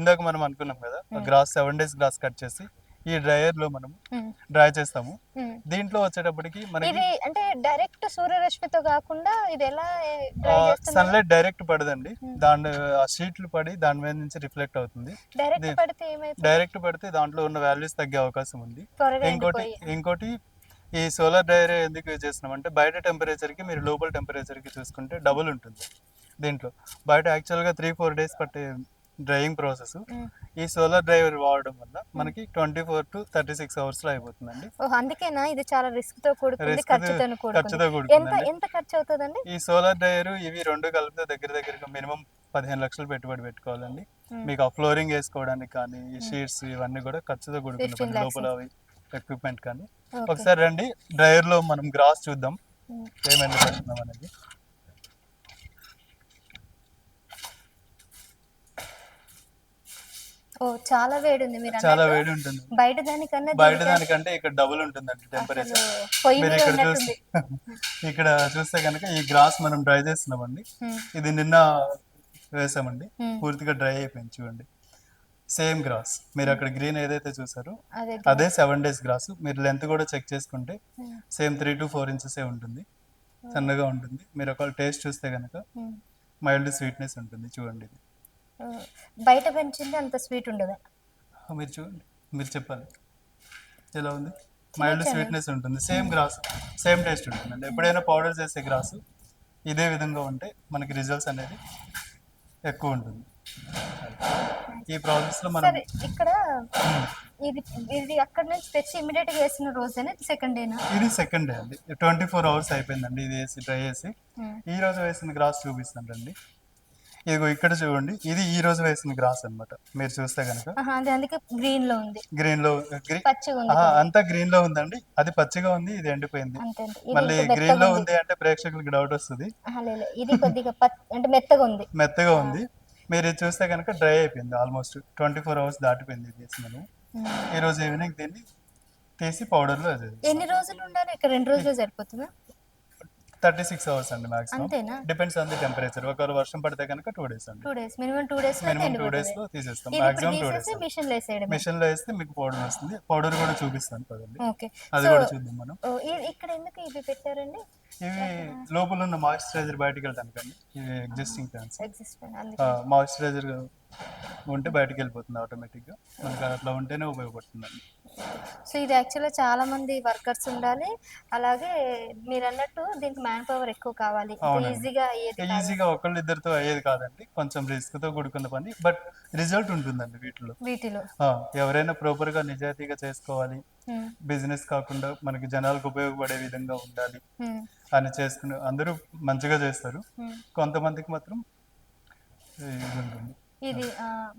ఇందాక మనం అనుకున్నాం కదా, గ్రాస్ 7 days గ్రాస్ కట్ చేసి ఈ డ్రైయర్ లో మనం డ్రై చేస్తాము. దీంట్లో వచ్చేటప్పటికి మనకి ఇది అంటే డైరెక్ట్ సూర్యరశ్మితో కాకుండా ఇది ఎలా డ్రై చేస్తున్నారు? సన్లైట్ డైరెక్ట్ పడదండి, దాని ఆ షీట్లు పడి దాని మీద నుంచి రిఫ్లెక్ట్ అవుతుంది. డైరెక్ట్ పడితే ఏమైతుంది? డైరెక్ట్ పడితే దాంట్లో ఉన్న వాల్యూస్ తగ్గే అవకాశం ఉంది. త్వరగా ఇంకోటి ఈ సోలార్ డ్రైయర్ ఎందుకు యూజ్ చేస్తున్నాం అంటే బయట టెంపరేచర్ కి మీరు లోపల టెంపరేచర్ కి చూసుకుంటే డబుల్ ఉంటుంది. దీంట్లో బయట యాక్చువల్గా 3-4 days పట్టే డ్రైయింగ్ ప్రాసెస్ ఈ సోలార్ డ్రైవర్ వాడడం వల్ల మనకి 24 to 36 hours లో అయిపోతుందండి. అందుకేనా ఇది చాలా రిస్క్ తో కూడుకుంది, ఖర్చుతో కూడుకుంది. ఎంత ఖర్చు అవుతుందండి ఈ సోలార్ డ్రైవర్ ఇవి రెండు కలిపితే దగ్గరగా మినిమం 15 లక్షలు పెట్టుబడి పెట్టుకోవాలండి. మీకు ఆ ఫ్లోరింగ్ వేసుకోవడానికి కానీ ఈ షీట్స్ ఇవన్నీ కూడా ఖర్చుతో కూడుకున్న లోపల ఎక్విప్మెంట్ కానీ. ఒకసారి రండి డ్రైవర్ లో మనం గ్రాస్ చూద్దాం ఏమైనా పెడుతున్నాం అనేది. చాలా వేడి ఉంది, మీరు చాలా వేడి ఉంటుంది. బయట దానికంటే ఇక్కడ డబుల్ ఉంటుందండి టెంపరేచర్. మీరు ఇక్కడ చూస్తే కనుక ఈ గ్రాస్ మనం డ్రై చేస్తున్నామండి. ఇది నిన్న వేసామండి, పూర్తిగా డ్రై అయిపోయింది చూడండి. సేమ్ గ్రాస్ మీరు అక్కడ గ్రీన్ ఏదైతే చూసారో అదే 7 days గ్రాస్. మీరు లెంత్ కూడా చెక్ చేసుకుంటే సేమ్ 3 to 4 inches ఉంటుంది, సన్నగా ఉంటుంది. మీరు ఒక టేస్ట్ చూస్తే కనుక మైల్డ్ స్వీట్నెస్ ఉంటుంది చూడండి. ఇది బయట పెంచింది అంత స్వీట్ ఉండదు. మీరు చూడండి, మీరు చెప్పాలి ఎలా ఉంది. మైల్డ్ స్వీట్నెస్ ఉంటుంది, సేమ్ గ్రాస్ సేమ్ టేస్ట్ ఉంటుందండి. ఎప్పుడైనా పౌడర్ చేసే గ్రాస్ ఇదే విధంగా ఉంటే మనకి రిజల్ట్స్ అనేది ఎక్కువ ఉంటుంది. ఈ ప్రాసెస్ లో మనం ఇక్కడ ఇది అక్కడ నుంచి తెచ్చి ఇమిడియట్ గా వేసిన రోజేనా సెకండ్ డేనా? ఇది సెకండ్ డే అండి, 24 hours అయిపోయిందండి ఇది వేసి డ్రై చేసి. ఈ రోజు వేసిన గ్రాస్ చూపిస్తాను రండి. ఇదిగో ఇక్కడ చూడండి, ఇది ఈ రోజు వేసిన గ్రాస్ అన్నమాట. మీరు చూస్తే కనుక గ్రీన్ లో ఉంది, అంతా గ్రీన్ లో ఉందండి. అది పచ్చిగా ఉంది, ఇది ఎండిపోయింది. మళ్ళీ గ్రీన్ లో ఉంది అంటే ప్రేక్షకులకు డౌట్ వస్తుంది. మెత్తగా ఉంది. మీరు ఇది చూస్తే కనుక డ్రై అయిపోయింది, ఆల్మోస్ట్ 24 hours దాటిపోయింది ఇది వేసినాను. ఈ రోజు ఈవినింగ్ దీన్ని తీసి పౌడర్ లో ఎన్ని రోజులు ఉండాలి? ఇక్కడ 2 రోజులు సరిపోతుందా? 36 hours అండి maximum, depends on the temperature. ఒకవేళ వర్షం పడితే కనుక 2 days అండి. మినిమం 2 days లో తీసేస్తాం. మాక్సిమం 2 days మిషన్ లో వేస్తే మీకు పౌడర్ వస్తుంది. పౌడర్ కూడా చూపిస్తాను కదండి, అది కూడా చూద్దాం మనం. ఇక్కడ ఎందుకు ఇవి పెట్టారండి? ఇవి లోపల ఉన్న మాయిశ్చరైజర్ బయటకు వెళ్ళడానికి అండి. ఇవి ఎగ్జిస్టింగ్ ప్లాంట్స్, మాయిశ్చరైజర్ ఉంటే బయటకు వెళ్ళిపోతుంది ఆటోమేటిక్ గా. మనకి అట్లా ఉంటేనే ఉపయోగపడుతుందండి. సో ఇది యాక్చువల్గా చాలా మంది వర్కర్స్ ఉండాలి, అలాగే మీరు అన్నట్టు దీనికి మ్యాన్ పవర్ ఎక్కువ కావాలి. ఈజీగా ఒకళ్ళు ఇద్దరితో అయ్యేది కాదండి, కొంచెం రిస్క్ తో కూడుకున్న పని. బట్ రిజల్ట్ ఉంటుందండి వీటిలో. ఎవరైనా ప్రాపర్ గా నిజాయితీగా చేసుకోవాలి, బిజినెస్ కాకుండా మనకి జనాలకు ఉపయోగపడే విధంగా ఉండాలి అని చేసుకుని అందరూ మంచిగా చేస్తారు. కొంతమందికి మాత్రం ఇది ఉంటుంది. ఇది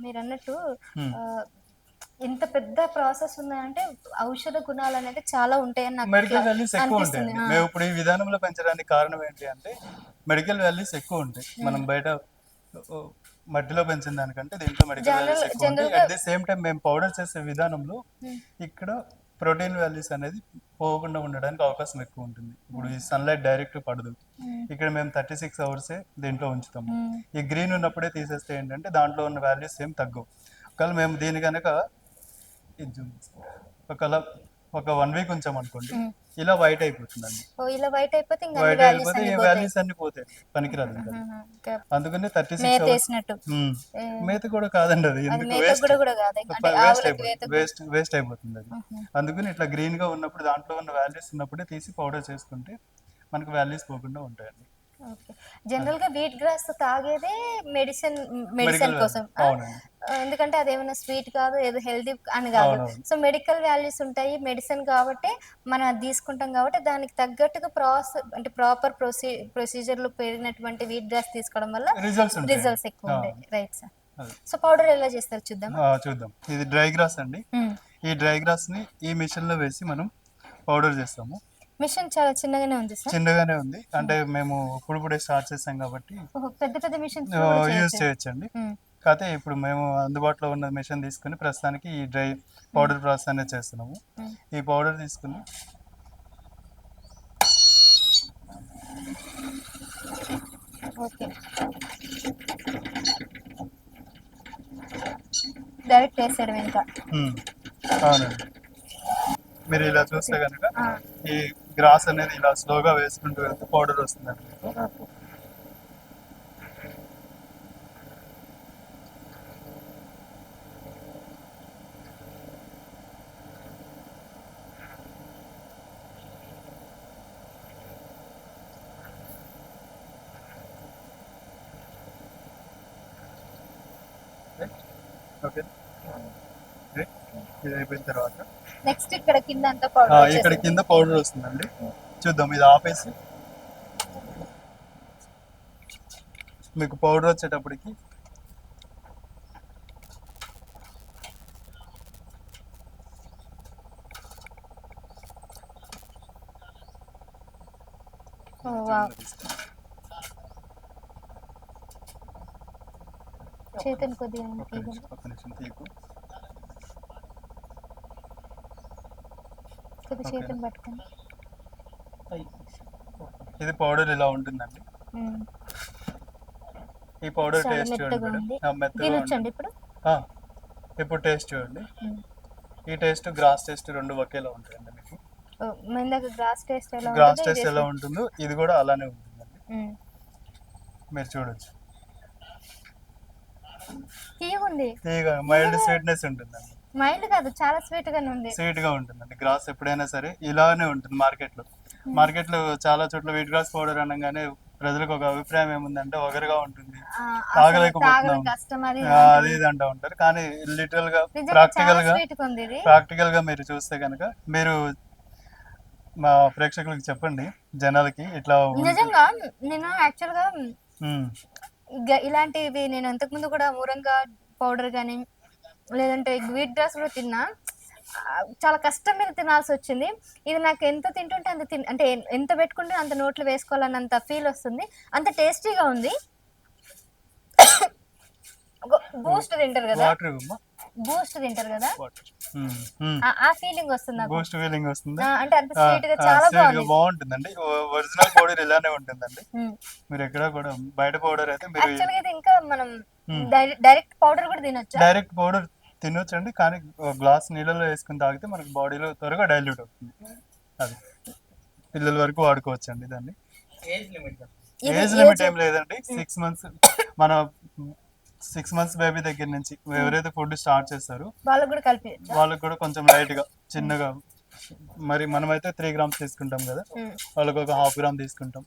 మీరు అన్నట్టు ఇంత పెద్ద ప్రాసెస్ ఉందంటే ఔషధ గుణాలు అనేది చాలా ఉంటాయని నాకు మెడికల్ వాల్యూస్ ఎక్కువ ఉంటాయి. మేము ఇప్పుడు ఈ విధానంలో పెంచడానికి కారణం ఏంటి అంటే మెడికల్ వాల్యూస్ ఎక్కువ ఉంటాయి. మనం బయట మట్టిలో పెంచిన దానికంటే దీంట్లో మెడికల్ వాల్యూస్ ఎక్కువ ఉంటాయి. అట్ ది సేమ్ టైం మేము పౌడర్ చేసే విధానంలో ఇక్కడ ప్రోటీన్ వాల్యూస్ అనేది పోకుండా ఉండడానికి అవకాశం ఎక్కువ ఉంటుంది. ఇప్పుడు ఈ సన్లైట్ డైరెక్ట్ పడదు. ఇక్కడ మేము 36 hours దీంట్లో ఉంచుతాము. ఈ గ్రీన్ ఉన్నప్పుడే తీసేస్తే ఏంటంటే దాంట్లో ఉన్న వాల్యూస్ ఏం తగ్గవు. ఒకవేళ మేము దీని కనుక ఒక 1 week ఉంచామనుకోండి, ఇలా వైట్ అయిపోతుందండి. వైట్ అయిపోతే ఈ వాల్యూస్ అన్ని పోతాయి, పనికిరాదు. అందుకని 36 hours. మేత కూడా కాదండి, అది ఎందుకు వేస్ట్ అయిపోతుంది అది. అందుకని ఇట్లా గ్రీన్ గా ఉన్నప్పుడు దాంట్లో ఉన్న వాల్యూస్ ఉన్నప్పుడే తీసి పౌడర్ చేసుకుంటే మనకు వాల్యూస్ పోకుండా ఉంటాయండి. జనరల్ గా వీట్ గ్రాస్ తాగేదే మెడిసిన్ కోసం, ఎందుకంటే అదేమైనా స్వీట్ కాదు, ఏదో హెల్దీ అని కాదు. సో మెడికల్ వాల్యూస్ ఉంటాయి, మెడిసిన్ కాబట్టి మనం అది తీసుకుంటాం. కాబట్టి దానికి తగ్గట్టుగా ప్రాపర్ ప్రొసీజర్ లో పెరిగినటువంటి వీట్ గ్రాస్ తీసుకోవడం వల్ల రిజల్ట్స్ ఎక్కువ ఉంటాయి. Right sir. సో పౌడర్ ఎలా చేస్తారు చూద్దాం. ఇది డ్రై గ్రాస్ అండి. ఈ డ్రై గ్రాస్ ని ఈ మిషన్ లో వేసి మనం పౌడర్ చేస్తాము. మిషన్ చాలా చిన్నగానే ఉంది సార్. చిన్నగానే ఉంది అంటే మేము ఇప్పుడే స్టార్ట్ చేసాం కాబట్టి పెద్ద మిషన్ యూజ్ చేయొచ్చండి. కాకపోతే ఇప్పుడు మేము అందుబాటులో ఉన్న మిషన్ తీసుకుని ప్రస్తుతానికి ఈ డ్రై పౌడర్ ప్రాసెస్ అనేది చేస్తున్నాము. ఈ పౌడర్ తీసుకుని డైరెక్ట్ వేసేయడం ఇంకా. అవునండి. మీరు ఇలా చూస్తే కనుక ఆ, ఈ గ్రాస్ అనేది ఇలా స్లోగా వేసుకుంటూ వెళ్తే పౌడర్ వస్తుందండి మీకు. ఓకే. ఓకే, ఇది అయిపోయిన తర్వాత నెక్స్ట్ ఇక్కడ కింద అంతా పౌడర్ ఇక్కడ కింద పౌడర్ వస్తుందండి. చూద్దాం, ఇది ఆపేసి మీకు పౌడర్ వచ్చేటప్పటికి చేతన్ కొద్దిగా ఒక్క నిమిషం తీయకు. కొద్దిగా చేతన్ పట్టుకోండి. ఇది పౌడర్ ఇలా ఉంటుందండి. ఈ పౌడర్ చాలా టేస్ట్ మెత్తగా చూడండి ఉంది. మేడం. మెత్తగా తినొచ్చండి ఇప్పుడు. ఆ, ఇప్పుడు టేస్ట్ చూడండి. ఈ టేస్ట్ గ్రాస్ టేస్ట్ రెండు ఒకేలా ఉంటాయండి మీకు. ఇందాక గ్రాస్ టేస్ట్ ఎలా గ్రాస్ ఉంటుందో టేస్ట్ ఇది ఎలా ఉంటుందో ఇది కూడా అలానే ఉంటుందండి. మీరు చూడొచ్చు. తీయగుంది. తీయగా మైల్డ్ స్వీట్నెస్ ఉంటుందండి. మైల్డ్ కాదు, చాలా స్వీట్ గానే ఉంది. స్వీట్ గా ఉంటుందండి. గ్రాస్ ఎప్పుడైనా సరే ఇలానే ఉంటుంది మార్కెట్ లో చాలా చోట్ల వీట్ గ్రాస్ పౌడర్ అనగానే ప్రజలకు ఒక అభిప్రాయం ఏముందంటే ఒగరుగా ఉంటుంది, తాగలేకపోతున్నాం, కష్టం అది అది ఇది అంటూ ఉంటారు. కానీ లిటరల్ గా చాలా స్వీట్ ఉంది ఇది. ప్రాక్టికల్ గా మీరు చూస్తే కనుక మీరు మా ప్రేక్షకులకు చెప్పండి, జనాలకి ఇట్లా నిజంగా నేను యాక్చువల్ గా ఉమ్, ఇలాంటివి నేను ఇంతకుముందు కూడా మూరంగా పౌడర్ కానీ లేదంటే వీట్ గ్రాస్ కూడా తిన్నా. చాలా కష్టం మీద తినాల్సి వచ్చింది. ఇది నాకు ఎంత తింటుంటే అంత అంటే ఎంత పెట్టుకుంటే అంత నోట్లో వేసుకోవాలన్నంత ఫీల్ వస్తుంది. అంత టేస్టీగా ఉంది. బూస్ట్ తింటారు కదా, వాటర్ ఇవ్వమ్మా. బూస్ట్ తింటారు కదా, వాటర్ ఆ ఫీలింగ్ వస్తుంది నాకు. బూస్ట్ ఫీలింగ్ వస్తుంది. అంటే అంత స్వీట్ గా చాలా బాగుంది. బాగుంటుందండి. ఒరిజినల్ పౌడర్ ఇలానే ఉంటుందండి. మీరు ఎక్కడ కూడా బయట పౌడర్ అయితే మీరు యాక్చువల్ గా ఇది ఇంకా మనం డైరెక్ట్ పౌడర్ కూడా తినొచ్చు. డైరెక్ట్ పౌడర్ తినొచ్చండి, కానీ గ్లాస్ నీళ్ళలో వేసుకుని తాగితే మనకి బాడీలో త్వరగా డైల్యూట్ అవుతుంది. అది పిల్లల వరకు వాడుకోవచ్చు అండి దాన్ని. ఏజ్ లిమిట్ ఏం లేదండి. 6 months మన 6 months బేబీ దగ్గర నుంచి ఎవరైతే ఫుడ్ స్టార్ట్ చేస్తారో వాళ్ళకి కూడా కలిపి వాళ్ళకి కూడా కొంచెం లైట్ గా చిన్నగా, మరి మనమైతే 3 grams తీసుకుంటాం కదా, వాళ్ళకి ఒక 1/2 gram తీసుకుంటాం.